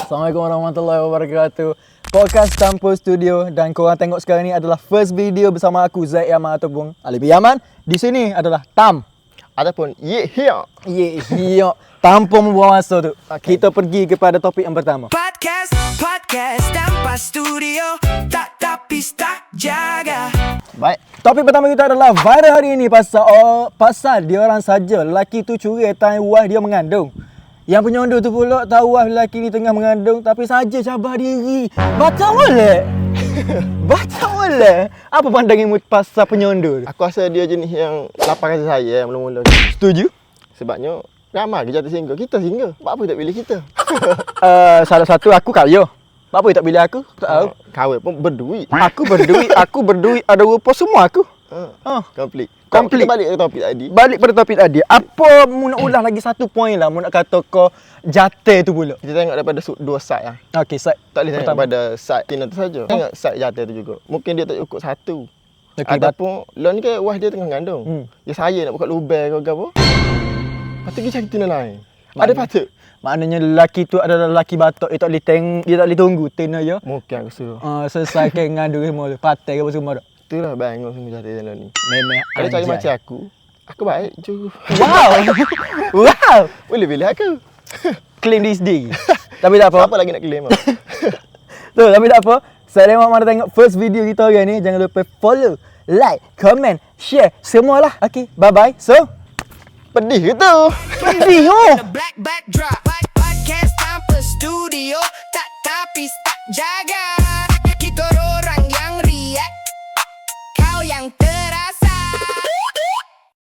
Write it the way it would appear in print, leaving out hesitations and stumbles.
Assalamualaikum warahmatullahi wabarakatuh. Podcast Tanpa Studio dan korang tengok sekarang ni adalah first video bersama aku Zaid Yaman ataupun Alif Yaman. Di sini adalah Tam ataupun Hiya. Tanpa membuang masa tu. Kita pergi kepada topik yang pertama. Podcast Tanpa Studio, tak tapi tak jaga. Baik. Topik pertama kita adalah viral hari ini pasal dia orang saja lelaki tu curi time wife dia mengandung. Yang penyondoh tu pula tahu lelaki ni tengah mengandung tapi saja cabar diri. Baca molek. Baca molek. Apa pandanganmu pasal penyondoh tu? Aku rasa dia jenis yang lapar kasih sayang mula-mula. Setuju? Sebabnya ramai ke jatuh single. Kita single. Buat apa tak pilih kita? Salah satu aku kaya. Apa tak pilih aku? Tak tahu. Kahwin pun berduit. Aku berduit, ada rupa semua aku. Komplit. Komplit. Kita balik ke topik tadi. Balik pada topik tadi. Apa mu nak ulang lagi satu poin lah. Mu nak kata kau jatuh tu pula. Kita tengok daripada dua side lah. Okey, side. Tak boleh tengok pertama. daripada side Tina tu saja. Tengok side jatuh tu juga. Mungkin dia tak cukup satu. Okey, Ataupun lon ke wife dia tengah gandung. Dia saya nak buka lubang ke apa. Lepas tu dia cari Tina lain. Ada patut. Maknanya lelaki tu adalah lelaki batok. Dia tak boleh tunggu Tina ya. Mungkin aku suruh. Selesaikan ngandung semua tu. Patai ke apa semua tu. Itulah bangun semua jatuh Tina ni. Memang Kalau cari anjay. macam aku baik je. Wow. Wow. Boleh pilih aku. Claim diri sendiri. Tapi tak apa. Siapa lagi nak claim? Tu, tapi tak apa. Saya tengok mana tengok first video kita hari ni. Jangan lupa follow, like, comment, share. Semualah. Okay, bye-bye. So, Pedih ke tu? pedih oh. The black backdrop. Podcast Tanpa Studio, tak tapi tak jaga.